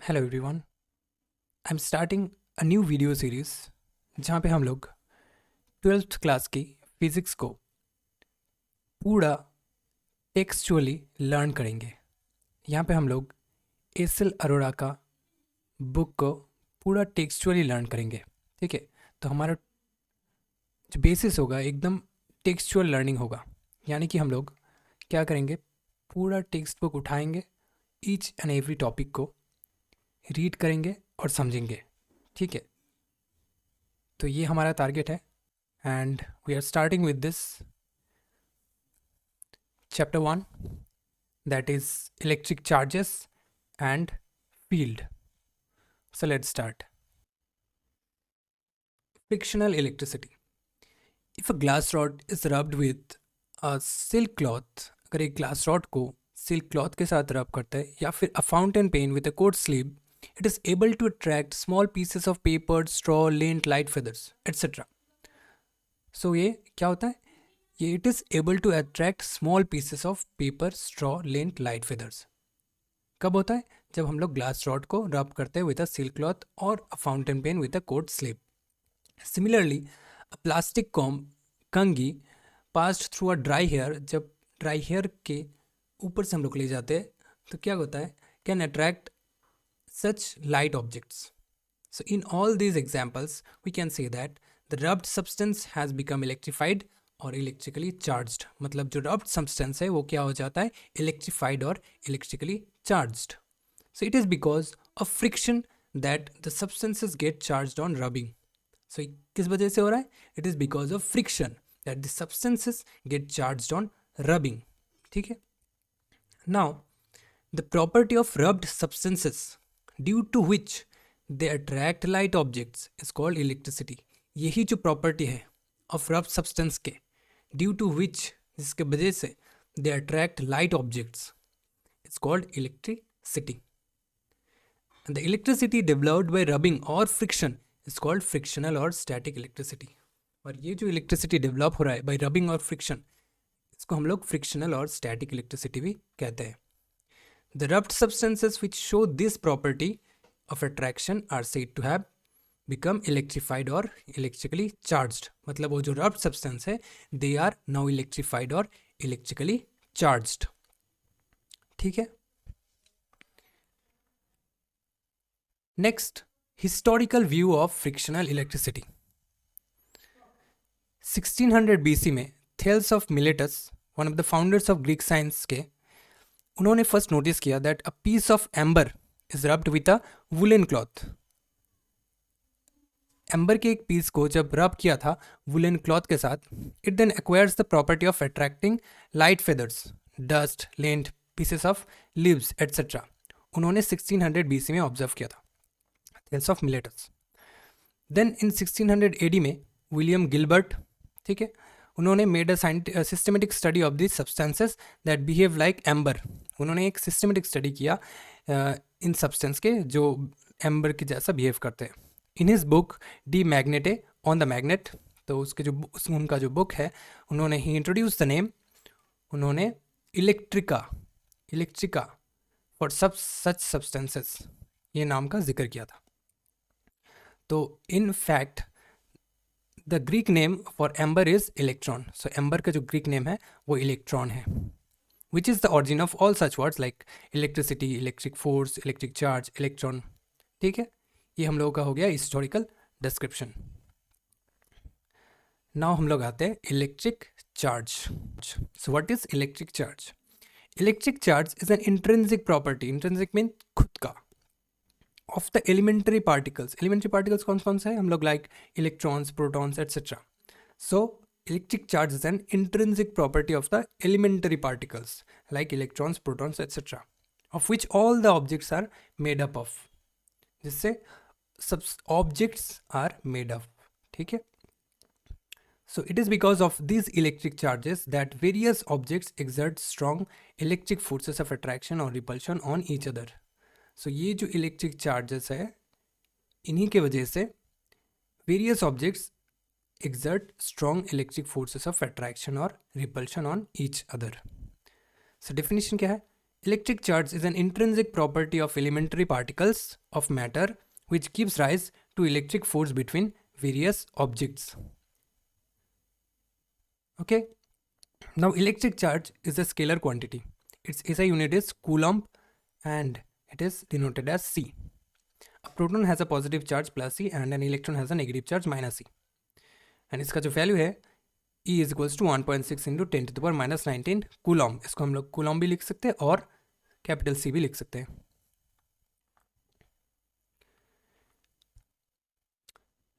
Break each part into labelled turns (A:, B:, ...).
A: Hello everyone. I am starting a new video series जहाँ पे हम लोग 12th क्लास की फिज़िक्स को पूरा टेक्सचुअली लर्न करेंगे। यहाँ पे हम लोग एस एल अरोड़ा का बुक को पूरा टेक्सचुअली लर्न करेंगे। ठीक है, तो हमारा जो बेसिस होगा एकदम टेक्सचुअल लर्निंग होगा। यानी कि हम लोग क्या करेंगे, पूरा टेक्स्ट बुक उठाएंगे, ईच एंड एवरी टॉपिक को रीड करेंगे और समझेंगे। ठीक है, तो ये हमारा टारगेट है and we are starting with this chapter 1, that is electric charges and field. So let's start. Frictional electricity. If a glass rod is rubbed with a silk cloth, अगर एक ग्लास रॉड को silk cloth के साथ rub करते हैं या फिर a fountain pen with a coat sleeve, it is able to attract small pieces of paper, straw, lint, light feathers, etc. So ये क्या होता है, ये it is able to attract small pieces of paper, straw, lint, light feathers. कब होता है, जब हम लोग ग्लास रॉड को रब करते हैं विद अ सिल्क क्लॉथ और a fountain pen with a coat slip. Similarly a plastic comb कंगी passed through a dry hair, जब ड्राई हेयर के ऊपर से हम लोग ले जाते हैं तो क्या होता है, can attract such light objects. So in all these examples, we can say that the rubbed substance has become electrified और इलेक्ट्रिकली चार्ज्ड। मतलब जो रब्ड सब्सटेंस है वो क्या हो जाता है, इलेक्ट्रिफाइड और electrically charged. So it is because of friction that the substances get charged on rubbing. So किस वजह से हो रहा है, it is because of friction that the substances get charged on rubbing. ठीक है, now the property of rubbed substances due to which they attract light objects is called electricity. यही जो प्रॉपर्टी है ऑफ रब्ड सब्सटेंस के, due to which, जिसके वजह से दे attract light objects, it's called electricity. And the electricity developed by rubbing और friction is called frictional और static electricity. और ये जो इलेक्ट्रिसिटी डेवलप हो रहा है बाय रबिंग और फ्रिक्शन, इसको हम लोग फ्रिक्शनल और स्टैटिक इलेक्ट्रिसिटी भी कहते हैं। The rubbed substances which show this property of attraction are said to have become electrified or electrically charged। मतलब वो जो रब्ड सब्सटेंस है, they are now electrified or electrically charged। ठीक है, next historical view of frictional electricity. 1600 BC में Thales of Miletus, one of the founders of Greek science के, उन्होंने first notice किया that a piece of amber is rubbed with a woollen cloth. Amber के एक piece को जब रब किया था वुलन क्लॉथ के साथ, it then acquires the property of attracting light feathers, dust, lint, pieces of leaves etcetera. उन्होंने 1600 BC में ऑब्जर्व किया था Thales of Miletus. Then in 1600 AD में विलियम गिलबर्ट, ठीक है, उन्होंने made a systematic study of this substances that behave like amber. उन्होंने एक सिस्टमेटिक स्टडी किया इन सब्सटेंस के जो एम्बर के जैसा बिहेव करते हैं। In his book De Magnete on the magnet, तो उसके जो उनका जो बुक है, उन्होंने ही इंट्रोड्यूस द नेम, उन्होंने इलेक्ट्रिका फॉर सच सब्सटेंसेस, ये नाम का जिक्र किया था। तो in fact the Greek name for amber is electron. So amber का जो ग्रीक नेम है वो इलेक्ट्रॉन है, which is the origin of all such words like electricity, electric force, electric charge, electron. ठीक है, ये हम लोगों का हो गया हिस्टोरिकल डिस्क्रिप्शन। नाउ हम लोग आते हैं electric charge. So what is electric charge? Electric charge is an intrinsic property, intrinsic mean खुद का, of the elementary particles. Elementary particles कौन कौन से हैं हम लोग, like electrons, protons etcetera. So electric charge is an intrinsic property of the elementary particles like electrons, protons etc., of which all the objects are made up of, जिससे सब objects are made of। ठीक है, so it is because of these electric charges that various objects exert strong electric forces of attraction or repulsion on each other। so ये जो electric charges है, इन्हीं के वजह से various objects exert strong electric forces of attraction or repulsion on each other। so definition क्या है, Electric charge is an intrinsic property of elementary particles of matter which gives rise to electric force between various objects. Okay, now electric charge is a scalar quantity. Its SI unit is coulomb and it is denoted as C. A proton has a positive charge plus C and an electron has a negative charge minus C. And इसका जो value है E is equals to 1.6 into 10⁻⁹ coulomb. इसको हम लोग Coulomb भी लिख सकते हैं और कैपिटल C भी लिख सकते हैं.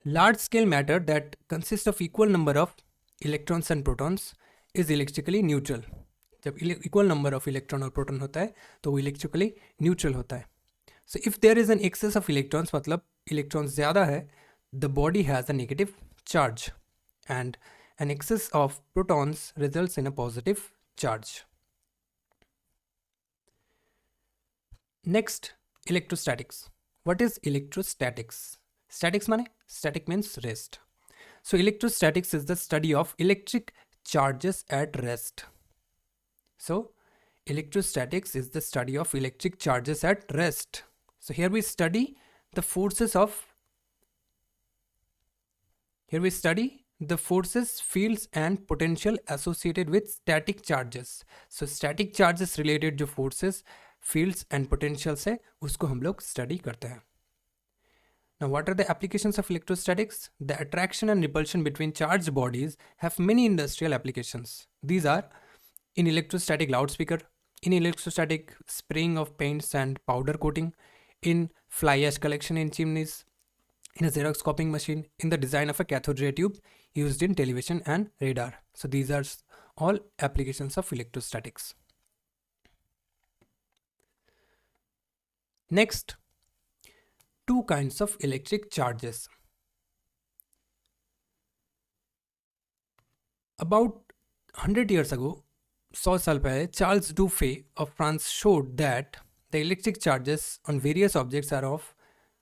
A: Large scale matter that consist of equal number of electrons and protons is electrically neutral. जब इक्वल नंबर ऑफ इलेक्ट्रॉन और प्रोटॉन होता है तो वो इलेक्ट्रिकली न्यूट्रल होता है. So if there is an excess of electrons, मतलब इलेक्ट्रॉन्स ज़्यादा है, the body has a negative charge and an excess of protons results in a positive charge. Next, electrostatics. What is electrostatics? Statics माने? Static means rest. So electrostatics is the study of electric charges at rest. So electrostatics is the study of electric charges at rest. So here we study the forces, fields and potential associated with static charges. So static charges related जो forces, fields and potentials है उसको हम लोग study करते हैं. Now what are the applications of electrostatics? The attraction and repulsion between charged bodies have many industrial applications. These are in electrostatic loudspeaker, in electrostatic spraying of paints and powder coating, in fly ash collection in chimneys, in a Xerox copying machine, in the design of a cathode ray tube used in television and radar. So these are all applications of electrostatics. Next, two kinds of electric charges. About 100 years ago, 100 साल पहले, Charles Dufay of France showed that the electric charges on various objects are of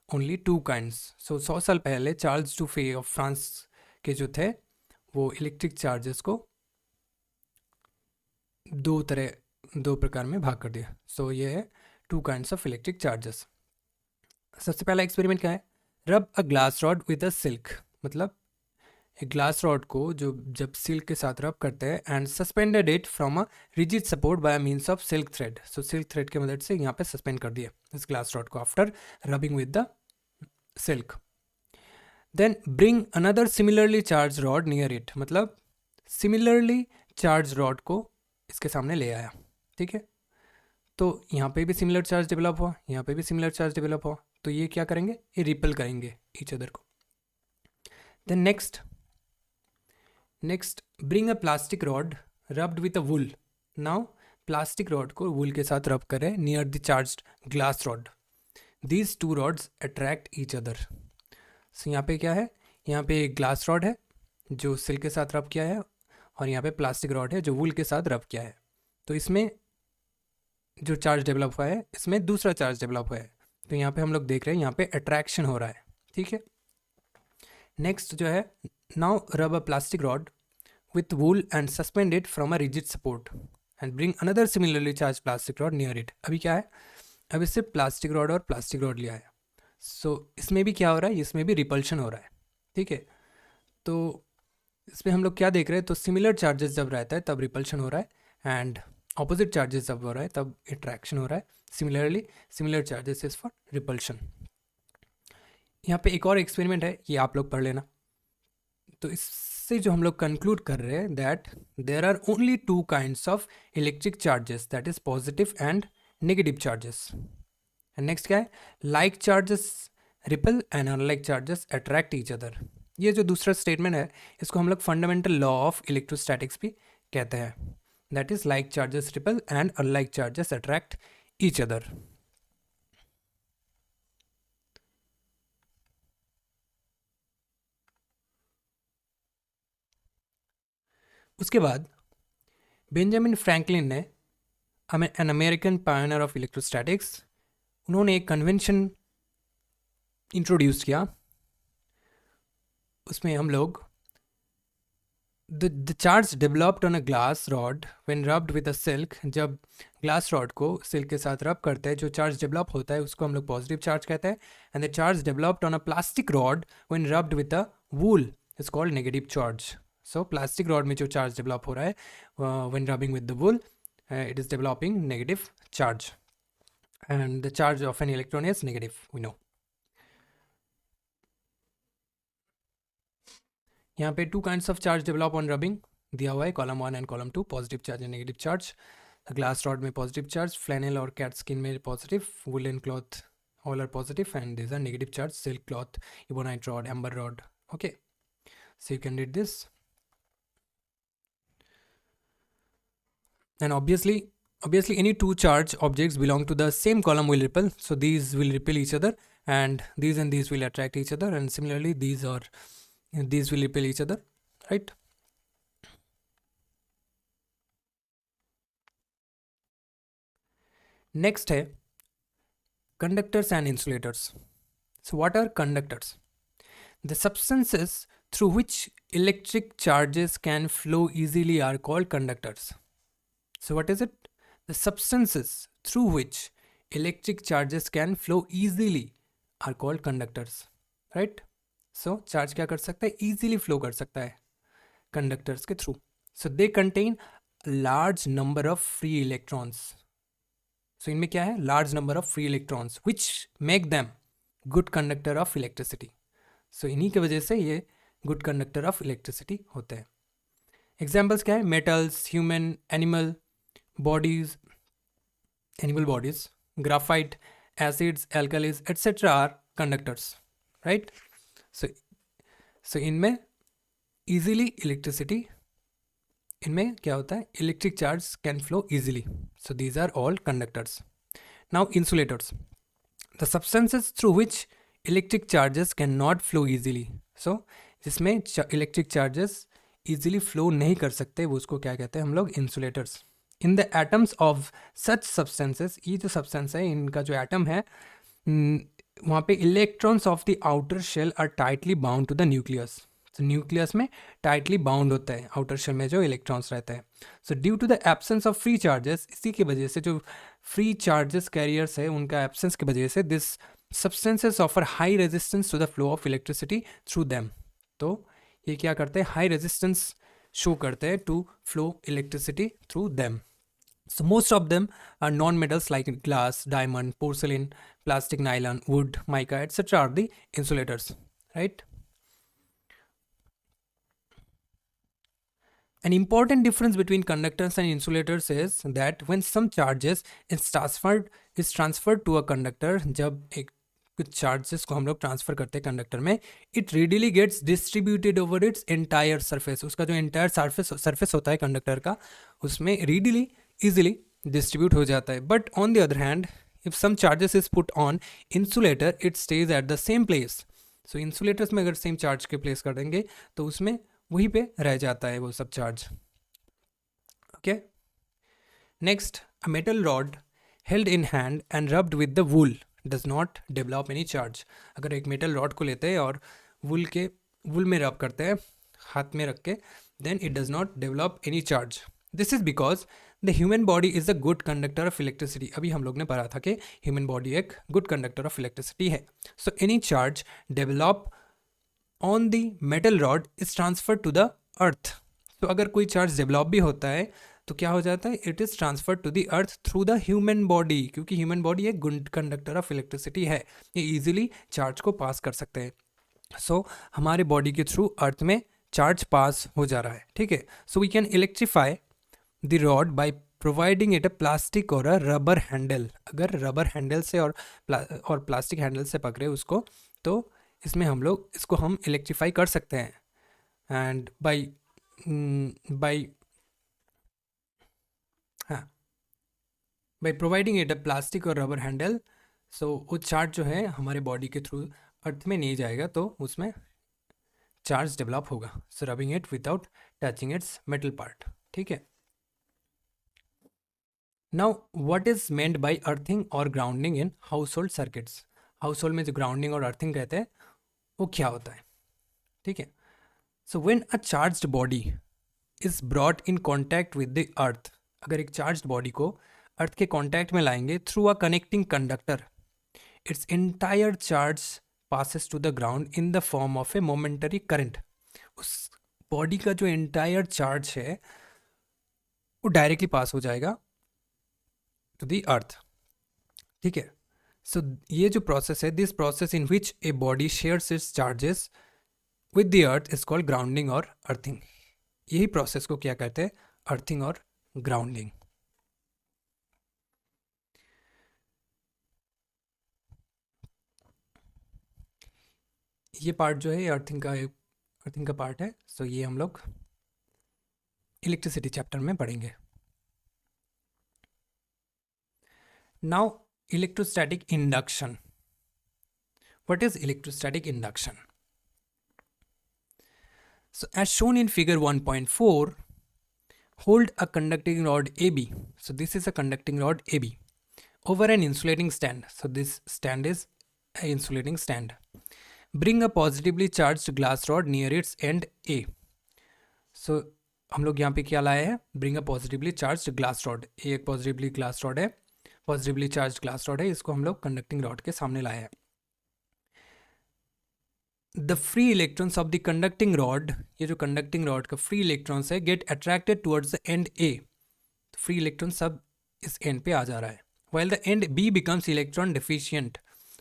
A: only two kinds. So 100 साल पहले Charles डूफे of France के जो थे वो electric charges को दो प्रकार में भाग कर दिया. सो ये है to kinds of electric charges. सबसे पहला एक्सपेरिमेंट क्या है? रब a glass rod with a silk. मतलब एक ग्लास रॉड को जब सिल्क के साथ रब करते हैं and suspended it from a rigid support bye means of silk thread. So silk thread की मदद से यहाँ पे सस्पेंड कर दिया इस ग्लास रॉड को after rubbing with the silk. Then bring another similarly charged rod near it. मतलब similarly charged rod को इसके सामने ले आया. ठीक है, तो यहाँ पे भी सिमिलर चार्ज डेवलप हुआ, यहाँ पे भी सिमिलर चार्ज डेवलप हुआ. तो ये क्या करेंगे? ये रिपल करेंगे ईच अदर को. Then next bring a plastic rod rubbed with a wool. Now plastic rod को वूल के साथ रब करें near the charged glass rod. These two rods attract each other. So यहाँ पे क्या है? यहाँ पे एक ग्लास रॉड है जो सिल्क के साथ रब किया है और यहाँ पे प्लास्टिक रॉड है जो वूल के साथ रब किया है. तो इसमें जो चार्ज डेवलप हुआ है इसमें दूसरा चार्ज डेवलप हुआ है. तो यहाँ पे हम लोग देख रहे हैं यहाँ पे अट्रैक्शन हो रहा है. ठीक है, नेक्स्ट जो है, नाउ रब अ plastic rod with wool and suspend it from a rigid support and bring another similarly charge plastic rod near it. अभी क्या है? अब इससे प्लास्टिक रॉड और प्लास्टिक रॉड लिया है. सो इसमें भी क्या हो रहा है? इसमें भी रिपल्शन हो रहा है. ठीक है, तो इसमें हम लोग क्या देख रहे हैं? तो सिमिलर चार्जेस जब रहता है तब रिपल्शन हो रहा है एंड ऑपोजिट चार्जेस जब हो रहा है तब अट्रैक्शन हो रहा है. Similarly similar charges is for repulsion. यहाँ पे एक और एक्सपेरिमेंट है, ये आप लोग पढ़ लेना. तो इससे जो हम लोग कंक्लूड कर रहे हैं that there are only two kinds of electric charges, that is positive and negative charges. And next क्या है? Like charges repel and unlike charges attract each other. ये जो दूसरा स्टेटमेंट है इसको हम लोग फंडामेंटल लॉ ऑफ इलेक्ट्रोस्टैटिक्स भी कहते हैं. That is like charges repel and unlike charges attract each other. उसके बाद बेंजामिन फ्रैंकलिन ने, an American Pioneer of electrostatics, उन्होंने एक कन्वेंशन इंट्रोड्यूस किया. उसमें हम लोग the charge developed on a glass rod when rubbed with a silk, जब ग्लास रॉड को सिल्क के साथ रब करते हैं जो चार्ज डेवलप होता है उसको हम लोग पॉजिटिव चार्ज कहते हैं. And the charge developed on a plastic rod when rubbed with a wool is called negative charge. So plastic rod में जो चार्ज डेवलप हो रहा है when rubbing with the wool, it is developing negative charge. And the charge of an electron is negative, we know. यहाँ पे 2 kinds of charge develop on rubbing दिया हुआ है, column 1 and column 2, positive charge and negative charge. Glass rod में positive charge, flannel और cat skin में positive, woollen cloth all are positive and this are negative charge, silk cloth, ebonite rod, amber rod. Okay, so you can read this. And obviously any two charge objects belong to the same column will repel, so these will repel each other and these will attract each other, and similarly these will repel each other, right? Next है conductors and insulators. So what are conductors? The substances through which electric charges can flow easily are called conductors. So what is it? The substances through which electric charges can flow easily are called conductors, right? So charge क्या कर सकता है? Easily flow कर सकता है conductors के through. So they contain a large number of free electrons. So इनमें क्या है? Large number of free electrons which make them good conductor of electricity. So इन्हीं की वजह से ये good conductor of electricity होते हैं. Examples क्या है? Metals, human, animal bodies, graphite, acids, alkalis, etc. are conductors, right? So इनमें easily electricity, इनमें क्या होता है? Electric charge can flow easily. So these are all conductors. Now insulators, the substances through which electric charges cannot flow easily. So जिसमें electric charges easily flow नहीं कर सकते वो उसको क्या कहते हैं हम लोग? Insulators. In the atoms of such substances, ये जो substance है इनका जो atom है वहाँ पे electrons of the outer shell are tightly bound to the nucleus. So nucleus में tightly bound होता है outer shell में जो electrons रहते हैं. So due to the absence of free charges, इसी की वजह से जो free charges carriers है उनका absence की वजह से this substances offer high resistance to the flow of electricity through them. तो ये क्या करते हैं? High resistance show करते हैं to flow electricity through them. So most of them are non-metals like glass, diamond, porcelain, plastic, nylon, wood, mica, etc. are the insulators, right? An important difference between conductors and insulators is that when some charges is transferred to a conductor, जब एक कुछ charges को हम लोग transfer करते हैं conductor में, it readily gets distributed over its entire surface. उसका जो एंटायर सरफेस होता है कंडक्टर का उसमें रेडिली इजीली डिस्ट्रीब्यूट हो जाता है. But on the other hand if some charges is put on insulator it stays at the same place. So insulators में अगर सेम चार्ज के प्लेस कर देंगे तो उसमें वहीं पे रह जाता है वो सब charge. Okay, next, a metal rod held in hand and rubbed with the wool does not develop any charge. अगर एक मेटल रॉड को लेते हैं और वूल में रब करते हैं हाथ में रख के, then it does not develop any charge. This is because the human body is a good conductor of electricity. अभी हम लोग ने पढ़ा था कि ह्यूमन बॉडी एक गुड कंडक्टर ऑफ इलेक्ट्रिसिटी है. So any charge develop on the metal rod is transfer to the earth. तो अगर कोई चार्ज डेवलप भी होता है तो क्या हो जाता है? It is transfer to the earth through the human body, क्योंकि ह्यूमन बॉडी एक गुड कंडक्टर ऑफ इलेक्ट्रिसिटी है, ये इजीली चार्ज को पास कर सकते हैं. सो हमारे बॉडी के थ्रू अर्थ में चार्ज पास हो जा रहा है, ठीक है. So we can electrify the rod by providing it a plastic और अ रबर हैंडल. अगर रबर हैंडल से और प्लास्टिक हैंडल से पकड़े उसको तो इसमें हम इलेक्ट्रीफाई कर सकते हैं. And by providing it a plastic और रबर हैंडल, सो वो चार्ज जो है हमारे बॉडी के थ्रू अर्थ में नहीं जाएगा तो उसमें चार्ज डेवलप होगा. So rubbing it without touching its metal part, ठीक है. Now what is meant by earthing और grounding in household circuits. Household में जो ग्राउंडिंग और अर्थिंग कहते हैं वो क्या होता है, ठीक है. So when a charged body is brought in contact with the earth, अगर एक चार्ज बॉडी को अर्थ के कॉन्टैक्ट में लाएंगे through a connecting conductor, its entire charge passes to the ground in the form of a momentary current. उस body का जो entire charge है वो डायरेक्टली पास हो जाएगा टू द अर्थ, ठीक है. सो ये जो प्रोसेस है, this process in which a body shares it's charges with the earth is called grounding और अर्थिंग. यही प्रोसेस को क्या कहते हैं? अर्थिंग और ग्राउंडिंग. ये पार्ट जो है अर्थिंग का पार्ट है. सो ये हम लोग इलेक्ट्रिसिटी चैप्टर में पढ़ेंगे. Now electrostatic induction. What is electrostatic induction? So as shown in figure 1.4, hold a conducting rod AB. So this is a conducting rod AB over an insulating stand. So this stand is an insulating stand. Bring a positively charged glass rod near its end A. So हम लोग यहाँ पे क्या लाए हैं? Bring a positively charged glass rod. ये एक positively glass rod है, positively charged glass rod है. इसको हम लोग conducting rod के सामने लाए हैं. The free electrons of the conducting rod, ये जो कंडक्टिंग रॉड का फ्री इलेक्ट्रॉन्स है, get attracted towards the end A. Free electron सब इस एंड पे आ जा रहा है. While the end B becomes electron deficient.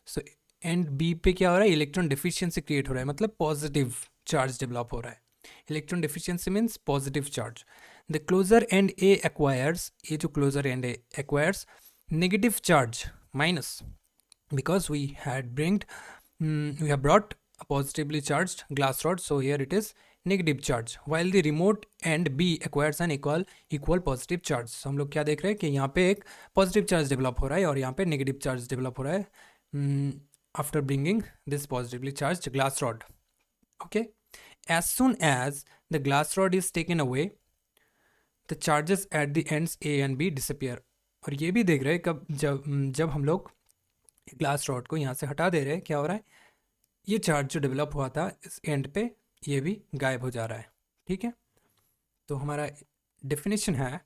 A: So end B पे क्या हो रहा है? इलेक्ट्रॉन डिफिशियंसी क्रिएट हो रहा है, मतलब पॉजिटिव चार्ज डेवलप हो रहा है. Electron deficiency means positive charge. The closer end A acquires, ये जो closer end A acquires negative charge minus, because we have brought a positively charged glass rod, so here it is negative charge, while the remote end B acquires an equal positive charge. So हम लोग क्या देख रहे हैं कि यहाँ पे एक positive charge develop हो रहा है और यहाँ पे negative charge develop हो रहा है after bringing this positively charged glass rod. Okay, as soon as the glass rod is taken away, the charges at the ends A and B disappear. और ये भी देख रहे हैं कब जब हम लोग ग्लास रॉड को यहाँ से हटा दे रहे हैं, क्या हो रहा है? ये चार्ज जो डेवलप हुआ था इस एंड पे, ये भी गायब हो जा रहा है. ठीक है, तो हमारा डेफिनेशन है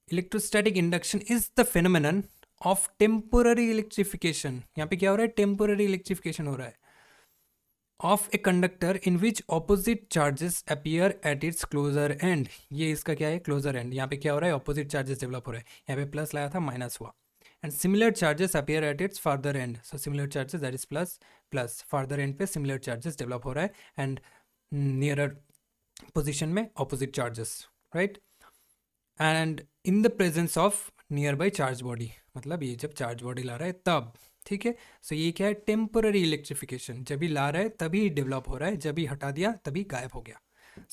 A: electrostatic induction is the phenomenon of temporary electrification. यहाँ पे क्या हो रहा है? टेम्पोररी इलेक्ट्रिफिकेशन हो रहा है of a conductor in which opposite charges appear at it's closer and. ये इसका क्या है? Closer and. यहाँ पे क्या हो रहा है? ऑपोजिट चार्जेस डेवलप हो रहा है. यहाँ पे प्लस लाया था, माइनस हुआ. And similar charges appear at its farther end. So similar charges, that is plus plus, farther end पे similar charges develop हो रहा है and nearer position में opposite charges, right? And in the presence of nearby charge body, मतलब ये जब charge body ला रहा है तब, ठीक है. So ये क्या है? temporary electrification. जब भी ला रहा है तभी develop हो रहा है, जब भी हटा दिया तभी गायब हो गया.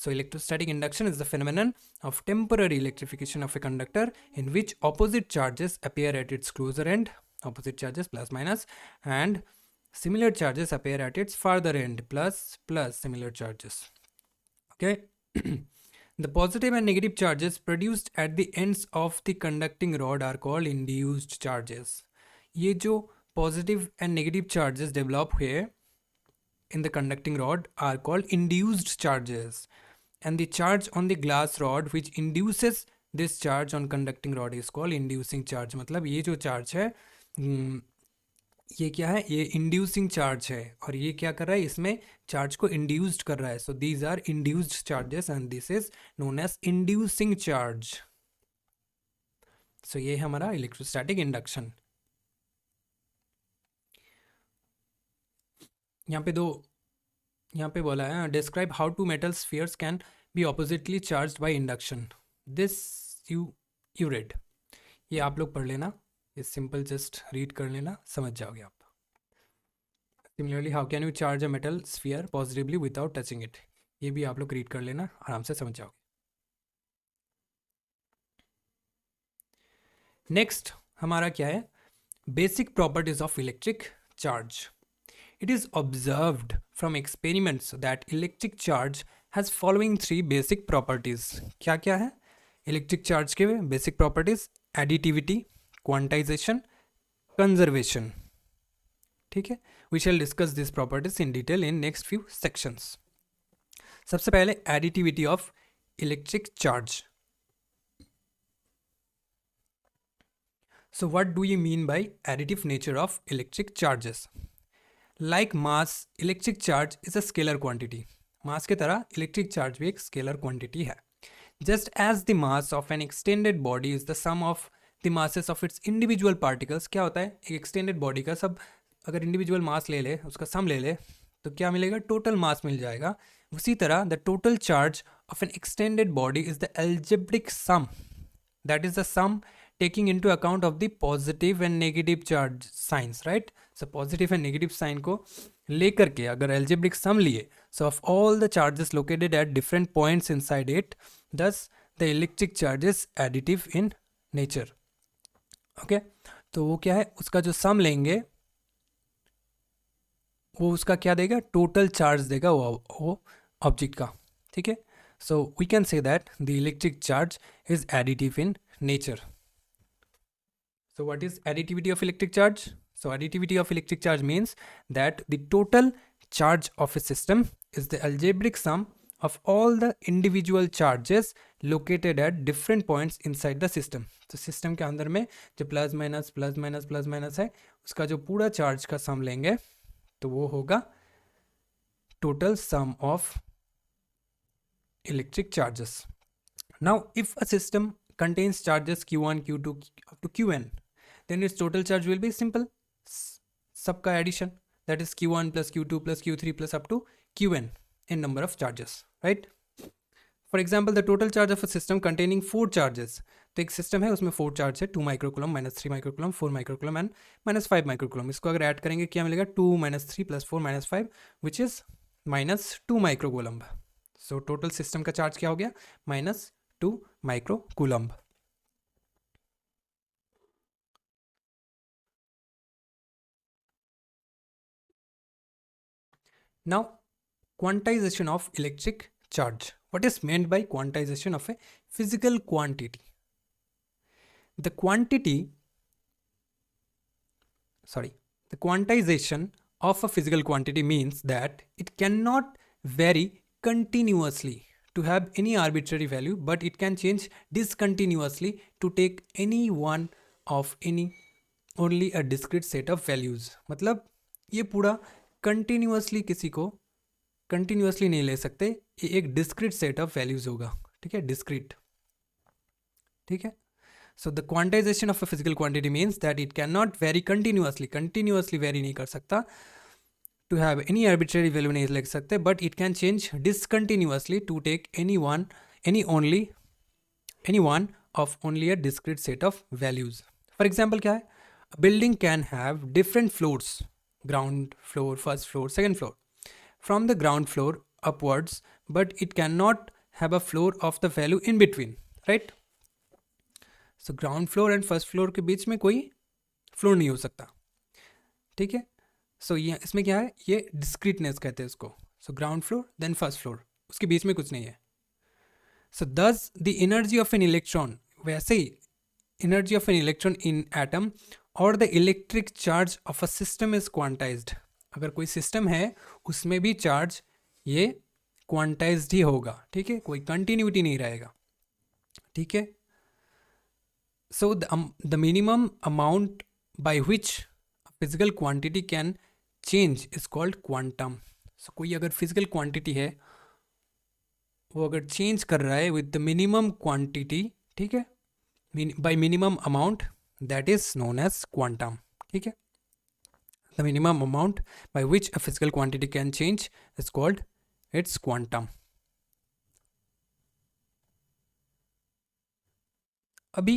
A: So electrostatic induction is the phenomenon of temporary electrification of a conductor in which opposite charges appear at its closer end, opposite charges plus minus, and similar charges appear at its farther end, plus plus similar charges. Okay. The positive and negative charges produced at the ends of the conducting rod are called induced charges. ये जो positive and negative charges develop हुए in the conducting rod are called induced charges, and the charge on the glass rod which induces this charge on conducting rod is called inducing charge. मतलब ये जो charge है ये क्या है? ये inducing charge है और ये क्या कर रहा है? इसमें charge को induced कर रहा है. So these are induced charges and this is known as inducing charge. So ये है हमारा electrostatic induction. यहाँ पे बोला है describe how two metal spheres can be oppositely charged by induction. This you read. ये आप लोग पढ़ लेना, ये सिंपल जस्ट रीड कर लेना, समझ जाओगे आप. Similarly how can you charge a metal sphere positively without touching it. ये भी आप लोग रीड कर लेना, आराम से समझ जाओगे. नेक्स्ट हमारा क्या है? Basic properties of electric charge. It is observed from experiments that electric charge has following three basic properties. क्या क्या है इलेक्ट्रिक चार्ज के basic properties? Additivity, quantisation, conservation. ठीक है, we shall discuss this properties in detail in next few sections. सबसे पहले additivity of electric charge. So what do you mean by additive nature of electric charges? Like mass, electric charge is a scalar quantity. Mass के तरह electric charge भी एक scalar quantity है. Just as the mass of an extended body is the sum of the masses of its individual particles. क्या होता है, एक extended body का सब अगर इंडिविजुअल मास ले ले, उसका सम ले ले, तो क्या मिलेगा, टोटल मास मिल जाएगा. उसी तरह the total charge of an extended body is the algebraic sum, that is the sum taking into account of the positive and negative charge signs, right? So positive and negative sign को लेकर के अगर algebraic sum लिए, so of all the charges located at different points inside it, thus the electric charge is additive in nature. Okay, तो वो क्या है, उसका जो sum लेंगे वो उसका क्या देगा, टोटल चार्ज देगा वो ऑब्जेक्ट का. ठीक है, so we can say that the electric charge is additive in nature. So what is additivity of electric charge? So additivity of electric charge means that the total charge of a system is the algebraic sum of all the individual charges located at different points inside the system. तो system के अंदर में जो plus minus है, उसका जो पूरा charge का सम लेंगे तो वो होगा total sum of electric charges. Now if a system contains charges q1, q2 up to qn, then its total charge will be simple सबका addition, that is q1 plus q2 plus q3 plus up to qn in number of charges, right? For example, the total charge of a system containing 4 charges, तो एक system है उसमें 4 charge है, 2 microcoulomb, minus 3 microcoulomb, 4 microcoulomb and minus 5 microcoulomb. इसको अगर add करेंगे क्या मिलेगा, 2 minus 3 plus 4 minus 5 which is minus 2 microcoulomb. So total system का चार्ज क्या हो गया, minus 2 microcoulomb. Now, quantization of electric charge. What is meant by quantization of a physical quantity? The quantization of a physical quantity means that it cannot vary continuously to have any arbitrary value, but it can change discontinuously to take any one of any only a discrete set of values. मतलब ये पूरा continuously किसी को continuously नहीं ले सकते, ये एक डिस्क्रीट सेट ऑफ वैल्यूज होगा. ठीक है, डिस्क्रीट. ठीक है, so the quantization of a physical quantity means that it can not vary continuously vary नहीं कर सकता, to have any arbitrary value नहीं लिख सकते, but it can change discontinuously to take any one of only a discrete set of values. For example क्या है, building can have different floors, ground floor, first floor, second floor, from the ground floor upwards, but it cannot have a floor of the value in between, right? So ground floor and first floor के बीच में कोई floor नहीं हो सकता. ठीक है, सो ये इसमें क्या है, ये डिस्क्रीटनेस कहते हैं इसको. So ground floor then first floor, उसके बीच में कुछ नहीं है. सो दस the energy of an electron, वैसे ही energy of an electron in atom और the electric charge of a system is quantized. अगर कोई सिस्टम है उसमें भी चार्ज ये क्वांटाइज्ड ही होगा. ठीक है, कोई कंटिन्यूटी नहीं रहेगा. ठीक है, so the minimum amount by which physical quantity can change is called quantum. So कोई अगर फिजिकल क्वांटिटी है वो अगर चेंज कर रहा है विद द मिनिमम क्वांटिटी, ठीक है, bye minimum amount, that is known as quantum. ठीक है, the minimum amount by which a physical quantity can change is called its quantum. अभी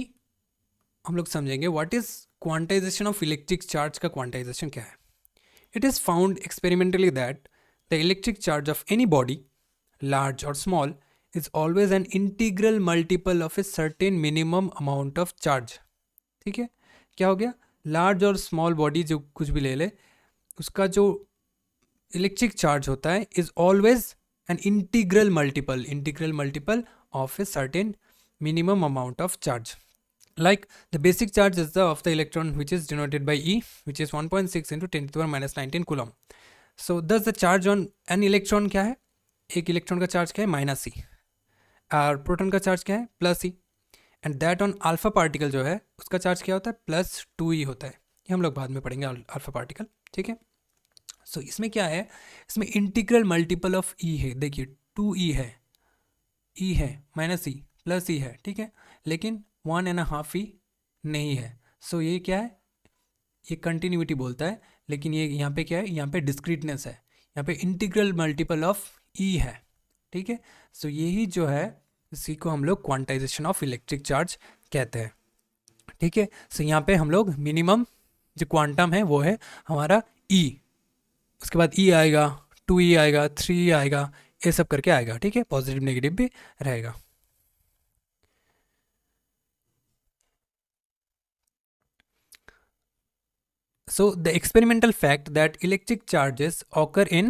A: हम लोग समझेंगे what is quantization of electric charge का quantization क्या है. It is found experimentally that the electric charge of any body, large or small, is always an integral multiple of a certain minimum amount of charge. ठीक है, क्या हो गया, large और small body जो कुछ भी ले ले, उसका जो इलेक्ट्रिक चार्ज होता है is always an integral multiple of a certain minimum amount of charge. Like the basic charge is the of the electron which is denoted by e, which is 1.6 into 10⁻⁻19 coulomb. So दस the charge on an electron क्या है, एक electron का charge क्या है, minus ई, और proton का charge क्या है plus E, and that on alpha particle जो है उसका चार्ज क्या होता है +2e होता है। ये हम लोग बाद में पढ़ेंगे अल्फा पार्टिकल, ठीक है। सो इसमें क्या है, इसमें इंटीग्रल मल्टीपल ऑफ ई है, देखिए 2e है, ई है -e प्लस ई है, ठीक है, लेकिन 1.5e नहीं है। सो ये क्या है, ये कंटिन्यूटी बोलता है, लेकिन ये यहाँ पे क्या है, यहाँ पे डिस्क्रीटनेस है, यहाँ पे इंटीग्रल मल्टीपल ऑफ ई है, ठीक है। सो यही जो है इसी को हम लोग क्वांटाइजेशन ऑफ इलेक्ट्रिक चार्ज कहते हैं, ठीक है। सो यहाँ पे हम लोग मिनिमम जो क्वांटम है वो है हमारा ई, उसके बाद ई आएगा, 2e आएगा, 3e आएगा, ये सब करके आएगा, ठीक है, पॉजिटिव नेगेटिव भी रहेगा। So the experimental fact that electric charges occur in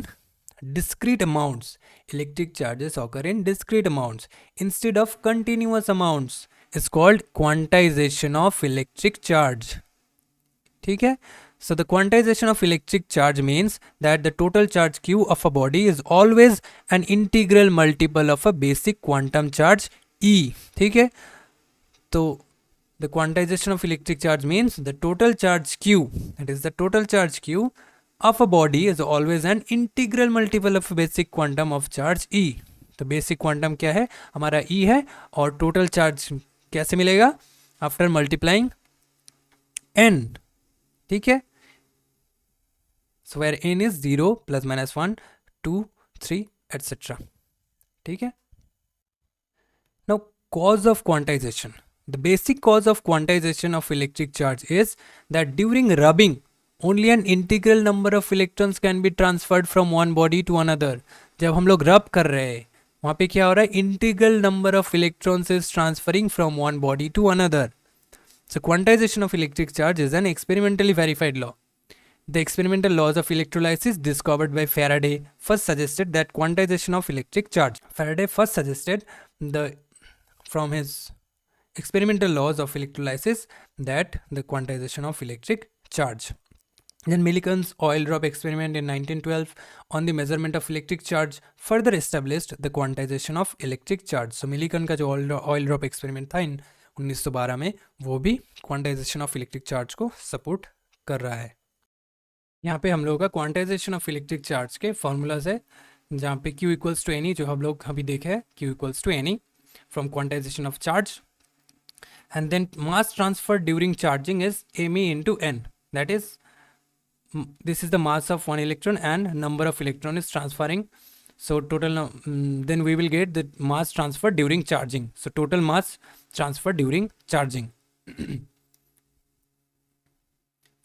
A: discrete amounts, electric charges occur in discrete amounts instead of continuous amounts is called quantization of electric charge, ठीक है। So the quantization of electric charge means that the total charge q of a body is always an integral multiple of a basic quantum charge E, ठीक है। तो the quantization of electric charge means the total charge q, that is the total charge q of a body is always an integral multiple of basic quantum of charge E। तो basic quantum क्या है हमारा E है, और total charge कैसे मिलेगा after multiplying n, ठीक है। So where n is 0 ± 1 2 3 etc, ठीक है। Now cause of quantization, the basic cause of quantization of electric charge is that during rubbing only an integral number of electrons can be transferred from one body to another। जब हम लोग रब कर रहे हैं वहाँ पे क्या हो रहा है, integral number of electrons is transferring from one body to another। So quantization of electric charge is an experimentally verified law। The experimental laws of electrolysis discovered by Faraday first suggested that quantization of electric charge, Faraday first suggested from his experimental laws of electrolysis that the quantization of electric charge. Then Millikan's oil drop experiment in 1912 on the measurement of electric charge further established the quantization of electric charge। So Millikan का जो oil drop experiment था 1912 में, वो भी quantization of electric charge को support कर रहा है। यहाँ पे हम लोगों का quantization of electric charge के formulas है, जहाँ पे Q equals to NE, जो हम लोग अभी देखे हैं, Q equals to NE from quantization of charge, and then mass transfer during charging is me into n, that is this is the mass of one electron and number of electron is transferring, so total then we will get the mass transfer during charging, so total mass transfer during charging।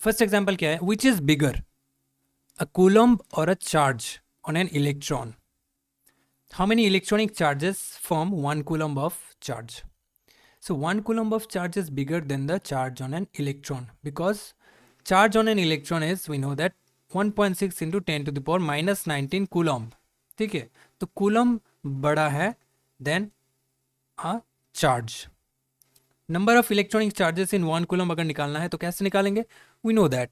A: first example क्या है, which is bigger, a coulomb or a charge on an electron? How many electronic charges form 1 coulomb of charge? So 1 coulomb of charge is bigger than the charge on an electron, because charge on an electron is, we know that 1.6 into 10 to the power -19 coulomb, ठीक है। तो coulomb बड़ा है than a charge। number of electronic charges in 1 coulomb अगर निकालना है तो कैसे निकालेंगे, we know that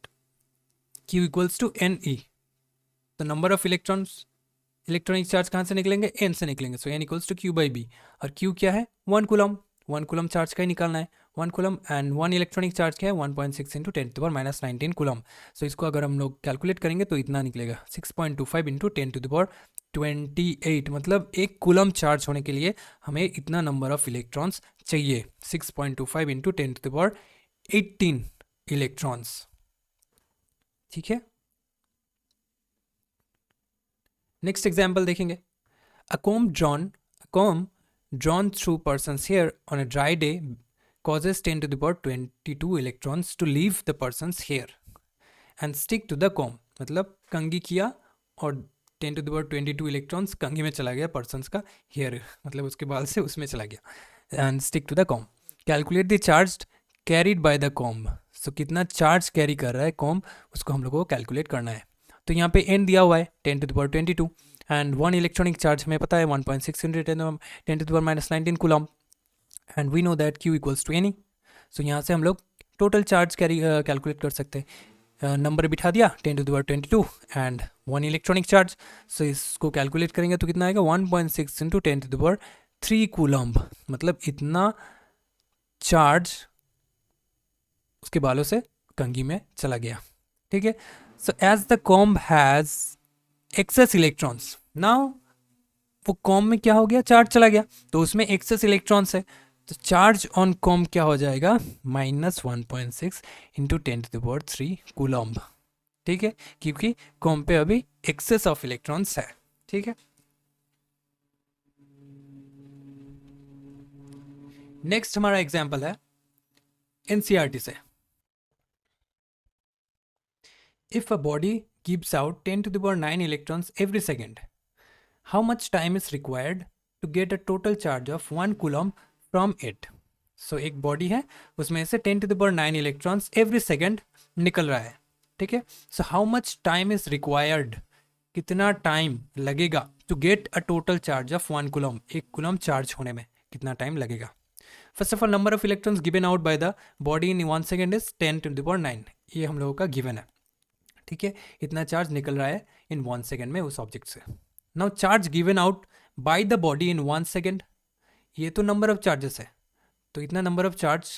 A: Q equals to Ne। तो number of electrons, electronic charge कहाँ से निकलेंगे, n से निकलेंगे, सो n इक्वल्स टू Q/B, और Q क्या है 1 कूलम, 1 कूलम चार्ज का ही निकालना है, 1 कूलम, एंड 1 इलेक्ट्रॉनिक चार्ज क्या है 1.6 इंटू 10⁻19 कूलम। सो इसको अगर हम लोग कैलकुलेट करेंगे तो इतना निकलेगा 6.25 इंटू 10⁻28, मतलब 1 कूलम चार्ज होने के लिए हमें इतना नंबर ऑफ इलेक्ट्रॉन्स चाहिए, 6.25 इंटू 10⁻18 इलेक्ट्रॉन्स, ठीक है। नेक्स्ट एग्जाम्पल देखेंगे, a comb drawn through person's hair on a dry day causes 10⁻22 electrons to leave the person's hair and stick to the comb। मतलब कंघी किया और 10⁻22 इलेक्ट्रॉन्स कंघी में चला गया पर्सन्स का हेयर, मतलब उसके बाल से उसमें चला गया, and stick to the comb. Calculate the charge carried by the comb. So कितना चार्ज कैरी कर रहा है कॉम्ब, उसको हम लोगों को कैलकुलेट करना है। तो यहाँ पे n दिया हुआ है 10⁻22 एंड 1 इलेक्ट्रॉनिक चार्ज हमें पता है 1.6 into 10⁻19 coulomb, and we know that Q equals to Ne। So यहाँ से हम लोग टोटल चार्ज कैलकुलेट कर सकते हैं। नंबर बिठा दिया 10⁻22 एंड 1 इलेक्ट्रॉनिक चार्ज, सो इसको कैलकुलेट करेंगे तो कितना आएगा 1.6 इंटू 10⁻22 3 कूलम्ब, मतलब इतना चार्ज उसके बालों से कंघी में चला गया। ठीक है, so as the comb has excess electrons, now वो कॉम्ब में क्या हो गया, चार्ज चला गया, तो उसमें एक्सेस इलेक्ट्रॉन्स है, तो चार्ज ऑन कॉम्ब क्या हो जाएगा, -1.6 इंटू 10⁻³ कूलम्ब। ठीक है, क्योंकि कॉम्ब पे अभी एक्सेस ऑफ इलेक्ट्रॉन्स है। ठीक है, नेक्स्ट हमारा एग्जाम्पल है एनसीईआरटी से। If a body gives out 10⁹ electrons every second, how much time is required to get a total charge of 1 coulomb from it? So एक बॉडी है, उसमें से 10⁹ इलेक्ट्रॉन्स एवरी सेकेंड निकल रहा है। ठीक है, so how much time is required, कितना टाइम लगेगा to get a total charge of 1 coulomb, 1 coulomb charge होने में कितना टाइम लगेगा। First of all, number of electrons given out by the body in 1 second is 10⁹, ये हम लोगों का गिवन है। ठीक है, इतना चार्ज निकल रहा है इन 1 सेकेंड में उस ऑब्जेक्ट से। Now charge given out by the body in 1 second, ये तो नंबर ऑफ चार्जेस है, तो इतना नंबर ऑफ चार्ज,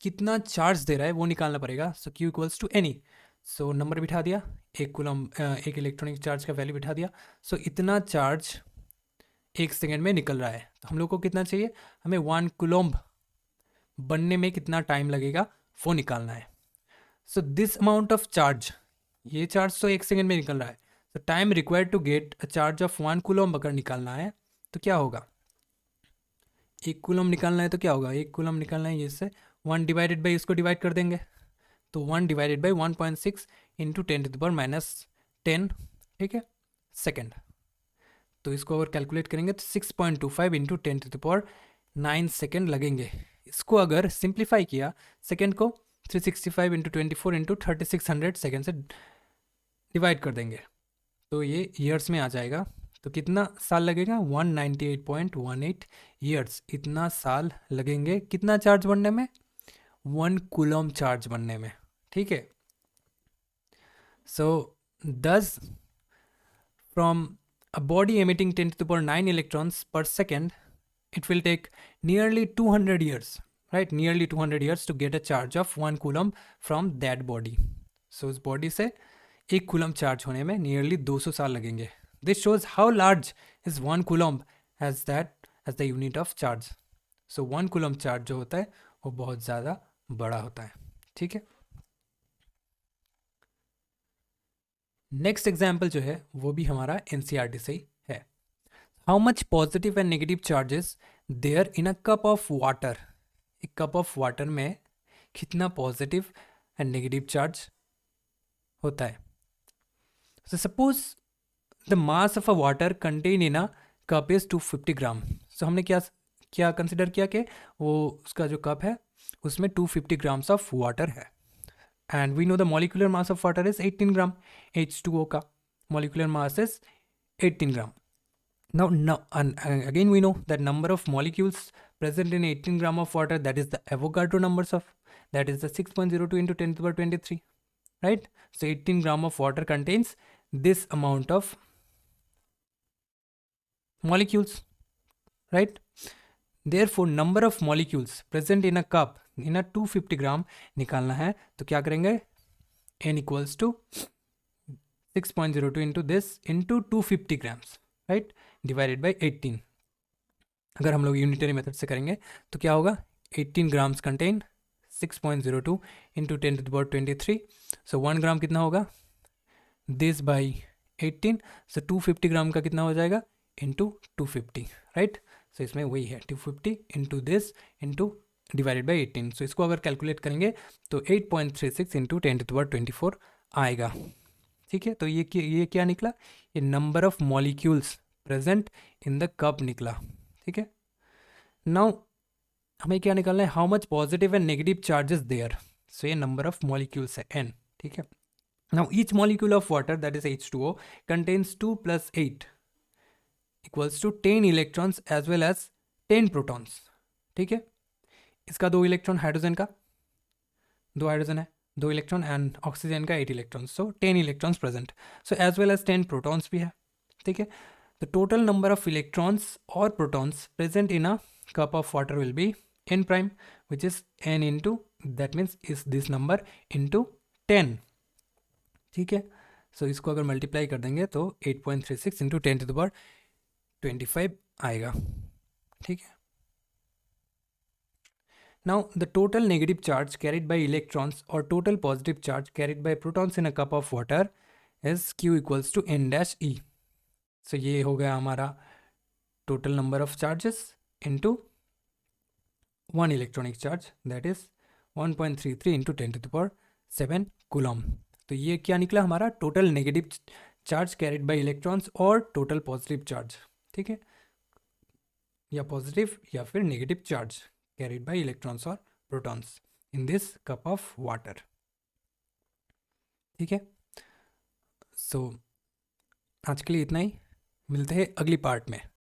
A: कितना चार्ज दे रहा है वो निकालना पड़ेगा। So Q equals to n e, so number बिठा दिया, 1 कूलम्ब, एक इलेक्ट्रॉनिक चार्ज का वैल्यू बिठा दिया। सो इतना चार्ज 1 सेकेंड में निकल रहा है, तो हम लोग को कितना चाहिए, हमें 1 कूलम्ब बनने में कितना टाइम लगेगा वो निकालना है। So this amount of charge, ये चार्ज तो 1 सेकेंड में निकल रहा है, तो time required to get a charge of 1 coulomb अगर निकालना है तो क्या होगा, 1 कूलम्ब निकालना है तो क्या होगा, 1 कूलम्ब निकालना है, इससे 1 डिवाइडेड बाई इसको डिवाइड कर देंगे, तो 1 डिवाइडेड बाई 1.6 इंटू 10⁻⁻10, ठीक है, सेकेंड। तो इसको अगर कैलकुलेट करेंगे तो 6.25 इंटू 10⁹9 सेकेंड लगेंगे। इसको अगर सिंप्लीफाई किया, सेकेंड को 365 इंटू 24 इंटू 3600 सेकेंड से डिवाइड कर देंगे, तो ये ईयर्स में आ जाएगा। तो कितना साल लगेगा, 198.18 ईयर्स, इतना साल लगेंगे कितना चार्ज बनने में, 1 कूलम्ब चार्ज बनने में। ठीक है, सो दस from a body emitting 10⁹9 electrons पर second, it will take nearly 200 years, right, nearly 200 years to get a charge of 1 coulomb from that body. So उस बॉडी से 1 कूलम्ब चार्ज होने में नियरली 200 साल लगेंगे। This shows how large is 1 coulomb as the unit of charge. So 1 coulomb charge जो होता है वो बहुत ज़्यादा बड़ा होता है। ठीक है, नेक्स्ट एग्जाम्पल जो है वो भी हमारा एनसीईआरटी से ही है। How much positive and negative charges there in a cup of water, एक कप ऑफ वाटर में कितना पॉजिटिव एंड नेगेटिव चार्ज होता है। So suppose the mass of a water contained in a cup is 250 ग्राम। सो हमने क्या consider किया कि वो उसका जो कप है उसमें 250 ग्राम्स ऑफ वाटर है, and we know the molecular mass of water is 18 gram. H2O का molecular mass is 18 gram. Now again we know that number of molecules present in 18 gram of water, that is the Avogadro numbers of, that is the 6.02 into 10⁻23, right? So 18 gram of water contains this amount of molecules, right? Therefore number of molecules present in a cup in a 250 gram निकालना है, तो क्या करेंगे, n equals to 6.02 into this into 250 grams, right, divided by 18। अगर हम लोग unitary method से करेंगे तो क्या होगा, 18 ग्राम्स कंटेन 6.02 इंटू 10⁻23, सो 1 ग्राम कितना होगा, दिस बाई 18, सो 250 ग्राम का कितना हो जाएगा, इंटू 250, राइट। सो इसमें वही है 250 into this into divided by 18। सो इसको अगर कैलकुलेट करेंगे तो 8.36 इंटू 10⁻24 आएगा। ठीक है, तो ये क्या निकला, ये number of molecules present in the cup निकला। ठीक है, नाउ हमें क्या निकालना है, how much positive and negative charges there. So ये नंबर ऑफ मॉलिक्यूल्स है n। ठीक है, now each molecule of water that is H2O contains 2 + 8 equals to 10 electrons as well as 10 protons. ठीक है, इसका 2 इलेक्ट्रॉन, हाइड्रोजन का 2 हाइड्रोजन है, 2 electron, and oxygen का 8 electron, so 10 electrons present, so as well as 10 protons भी है। ठीक है, the total number of electrons और protons present in a cup of water will be n prime, which is n into, that means is this number into 10. ठीक है, सो इसको अगर multiply कर देंगे तो 8.36 इंटू 10 टू द पावर 25 आएगा. ठीक है. Now the total negative charge carried by electrons और total positive charge carried by protons in a cup of water is q equals to n dash e. So ये हो गया हमारा total number of charges into one electronic charge, that is 1.33 into 10 to the power 7 coulomb. तो ये क्या निकला हमारा total negative charge carried by electrons और टोटल पॉजिटिव चार्ज. ठीक है, या पॉजिटिव या फिर negative charge carried by electrons और protons in this cup of water. ठीक है, सो आज के लिए इतना ही. मिलते हैं अगली पार्ट में.